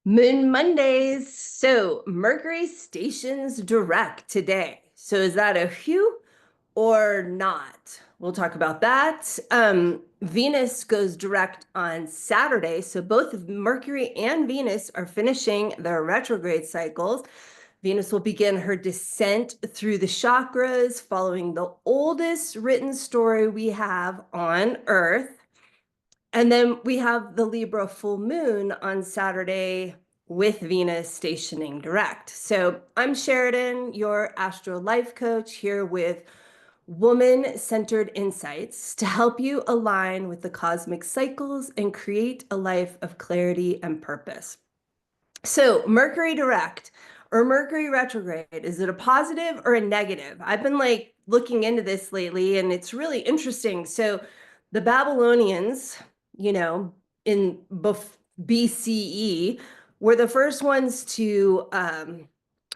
Moon Mondays. So Mercury stations direct today. So is that a whew or not? We'll talk about that. Venus goes direct on Saturday. So both Mercury and Venus are finishing their retrograde cycles. Venus will begin her descent through the chakras, following the oldest written story we have on Earth. And then we have the Libra full moon on Saturday with Venus stationing direct. So I'm Sheridan, your AstroLife Coach, here with woman-centered insights to help you align with the cosmic cycles and create a life of clarity and purpose. So Mercury direct or Mercury retrograde, is it a positive or a negative? I've been looking into this lately, and it's really interesting. So the Babylonians, in BCE, were the first ones to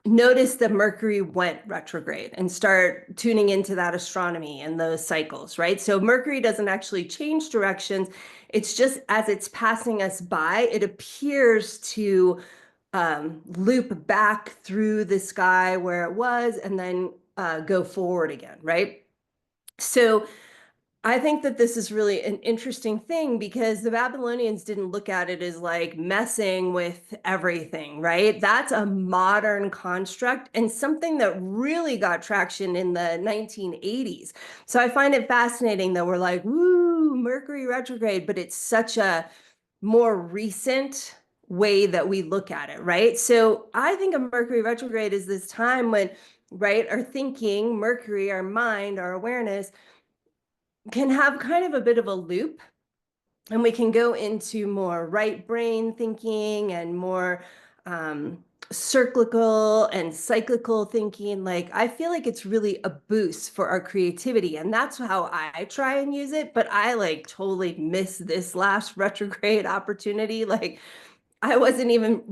notice that Mercury went retrograde and start tuning into that astronomy and those cycles, right? So Mercury doesn't actually change directions. It's just as it's passing us by, it appears to loop back through the sky where it was and then go forward again, right? So I think that this is really an interesting thing because the Babylonians didn't look at it as like messing with everything, right? That's a modern construct and something that really got traction in the 1980s. So I find it fascinating that we're like, woo, Mercury retrograde, but it's such a more recent way that we look at it, right? So I think of Mercury retrograde as this time when, right, our thinking, Mercury, our mind, our awareness, can have kind of a bit of a loop, and we can go into more right brain thinking and more cyclical and cyclical thinking. I feel like it's really a boost for our creativity, and that's how I try and use it. But I totally missed this last retrograde opportunity. I wasn't even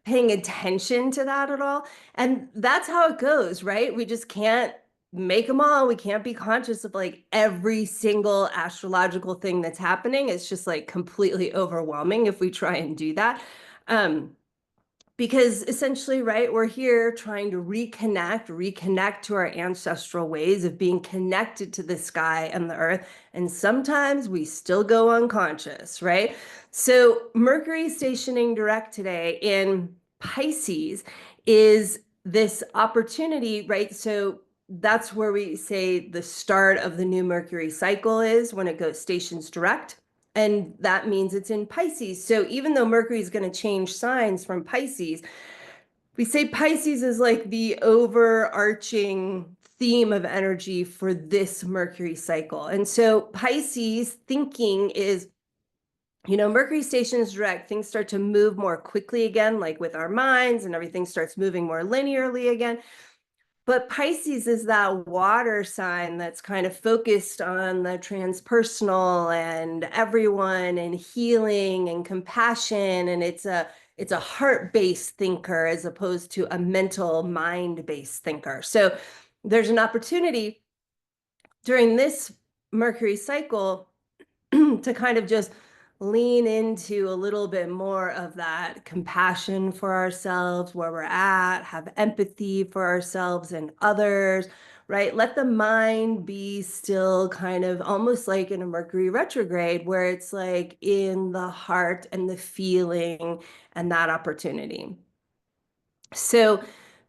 paying attention to that at all. And that's how it goes, right? We just can't make them all. We can't be conscious of every single astrological thing that's happening. It's just completely overwhelming if we try and do that. Because essentially, right, we're here trying to reconnect to our ancestral ways of being connected to the sky and the earth. And sometimes we still go unconscious, right? So Mercury stationing direct today in Pisces is this opportunity, right? So that's where we say the start of the new Mercury cycle is when it goes stations direct. And that means it's in Pisces. So even though Mercury is going to change signs from Pisces, we say Pisces is like the overarching theme of energy for this Mercury cycle. And so Pisces thinking is, Mercury stations direct, things start to move more quickly again, like with our minds, and everything starts moving more linearly again. But Pisces is that water sign that's kind of focused on the transpersonal and everyone and healing and compassion. And it's a heart-based thinker as opposed to a mental mind-based thinker. So there's an opportunity during this Mercury cycle to kind of just lean into a little bit more of that compassion for ourselves, where we're at, have empathy for ourselves and others, right? Let the mind be still, kind of almost like in a Mercury retrograde, where it's like in the heart and the feeling and that opportunity. So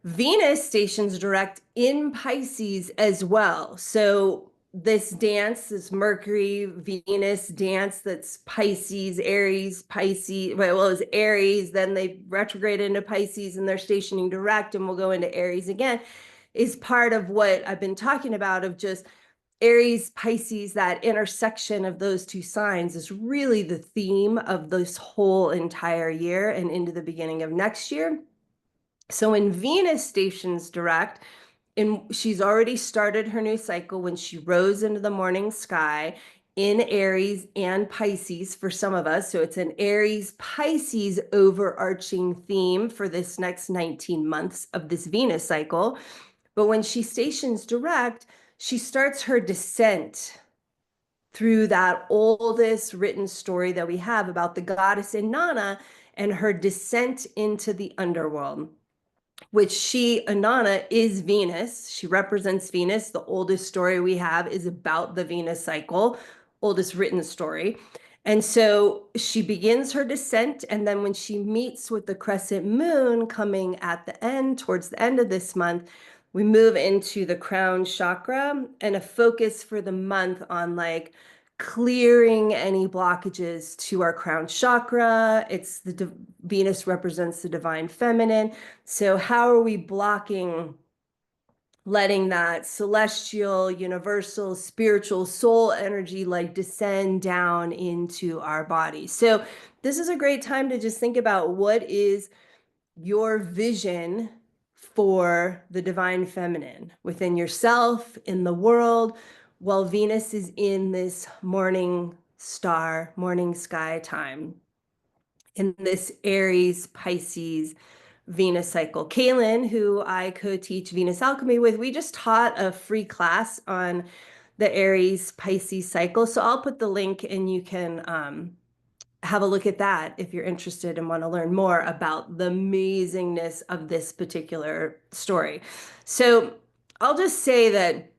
Venus stations direct in Pisces as well. So this dance, this Mercury Venus dance, that's Pisces, Aries, Pisces. Well, it was Aries, then they retrograde into Pisces and they're stationing direct, and we'll go into Aries again, is part of what I've been talking about, of just Aries, Pisces. That intersection of those two signs is really the theme of this whole entire year and into the beginning of next year. So when Venus stations direct, and she's already started her new cycle when she rose into the morning sky in Aries and Pisces for some of us. So it's an Aries-Pisces overarching theme for this next 19 months of this Venus cycle. But when she stations direct, she starts her descent through that oldest written story that we have about the goddess Inanna and her descent into the underworld, which Inanna is Venus. She represents Venus. The oldest story we have is about the Venus cycle, oldest written story. And so she begins her descent. And then when she meets with the crescent moon coming at the end, towards the end of this month, we move into the crown chakra and a focus for the month on like clearing any blockages to our crown chakra. It's the Venus represents the divine feminine. So how are we blocking letting that celestial, universal, spiritual soul energy like descend down into our body? So this is a great time to just think about what is your vision for the divine feminine within yourself, in the world, while Venus is in this morning star, morning sky time, in this Aries-Pisces Venus cycle. Kaylin, who I co-teach Venus Alchemy with, we just taught a free class on the Aries-Pisces cycle. So I'll put the link and you can have a look at that if you're interested and want to learn more about the amazingness of this particular story. So I'll just say that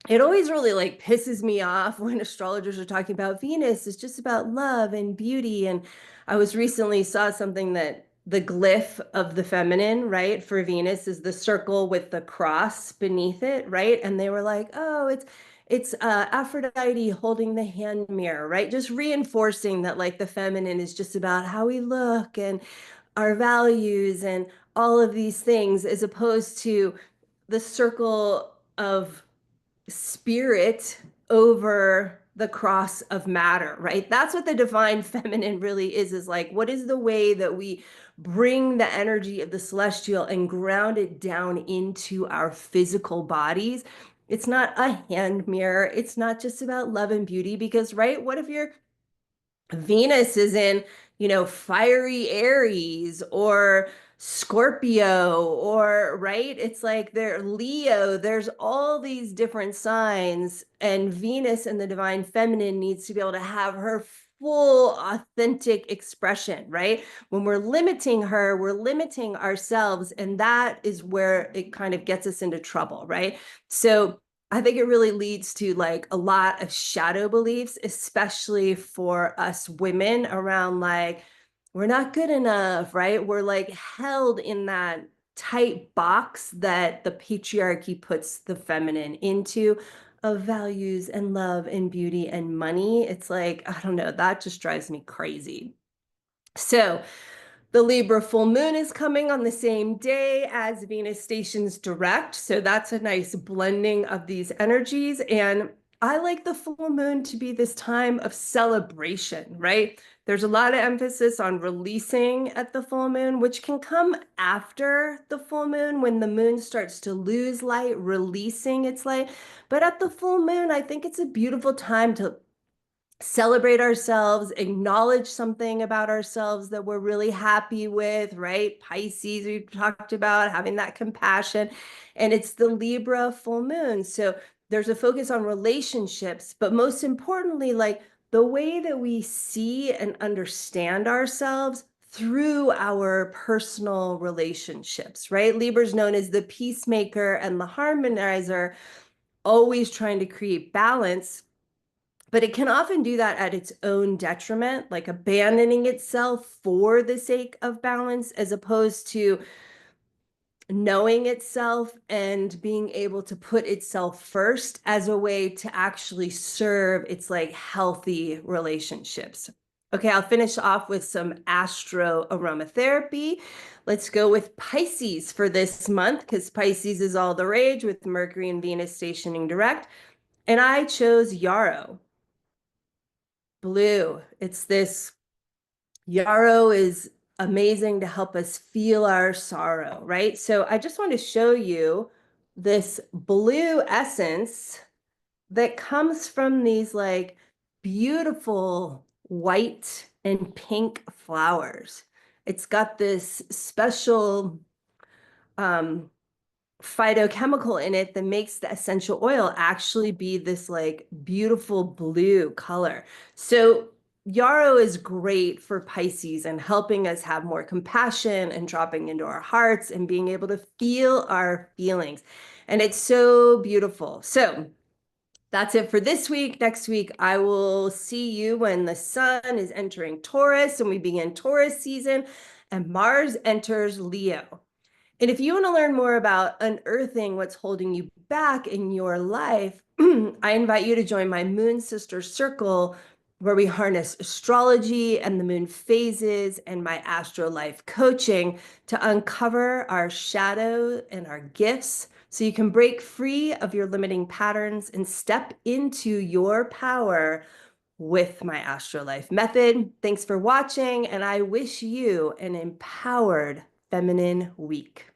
it always really like pisses me off when astrologers are talking about Venus is just about love and beauty. And I was recently saw something that the glyph of the feminine, right, for Venus is the circle with the cross beneath it, right? And they were like, oh, it's Aphrodite holding the hand mirror, right? Just reinforcing that like the feminine is just about how we look and our values and all of these things, as opposed to the circle of spirit over the cross of matter, right? That's what the divine feminine really is like, what is the way that we bring the energy of the celestial and ground it down into our physical bodies? It's not a hand mirror. It's not just about love and beauty, because, right, what if you're Venus is in, fiery Aries or Scorpio, or right? It's like they're Leo. There's all these different signs, and Venus and the divine feminine needs to be able to have her full authentic expression, right? When we're limiting her, we're limiting ourselves, and that is where it kind of gets us into trouble, right? So I think it really leads to like a lot of shadow beliefs, especially for us women, around like, we're not good enough, right? We're like held in that tight box that the patriarchy puts the feminine into, of values and love and beauty and money. It's like, I don't know, that just drives me crazy. So the Libra full moon is coming on the same day as Venus stations direct. So that's a nice blending of these energies. And I like the full moon to be this time of celebration, right? There's a lot of emphasis on releasing at the full moon, which can come after the full moon when the moon starts to lose light, releasing its light. But at the full moon, I think it's a beautiful time to celebrate ourselves, acknowledge something about ourselves that we're really happy with, right? Pisces, we talked about having that compassion, and it's the Libra full moon. So there's a focus on relationships, but most importantly, like the way that we see and understand ourselves through our personal relationships, right? Libra is known as the peacemaker and the harmonizer, always trying to create balance, but it can often do that at its own detriment, like abandoning itself for the sake of balance, as opposed to knowing itself and being able to put itself first as a way to actually serve its like healthy relationships. Okay, I'll finish off with some astro aromatherapy. Let's go with Pisces for this month, because Pisces is all the rage with Mercury and Venus stationing direct. And I chose Yarrow blue. It's this yarrow is amazing to help us feel our sorrow, right? So I just want to show you this blue essence that comes from these like beautiful white and pink flowers. It's got this special phytochemical in it that makes the essential oil actually be this like beautiful blue color. So yarrow is great for Pisces and helping us have more compassion and dropping into our hearts and being able to feel our feelings. And it's so beautiful. So that's it for this week. Next week, I will see you when the sun is entering Taurus and we begin Taurus season and Mars enters Leo. And if you want to learn more about unearthing what's holding you back in your life, I invite you to join my Moon Sister Circle, where we harness astrology and the moon phases and my AstroLife coaching to uncover our shadow and our gifts so you can break free of your limiting patterns and step into your power with my AstroLife method. Thanks for watching, and I wish you an empowered feminine week.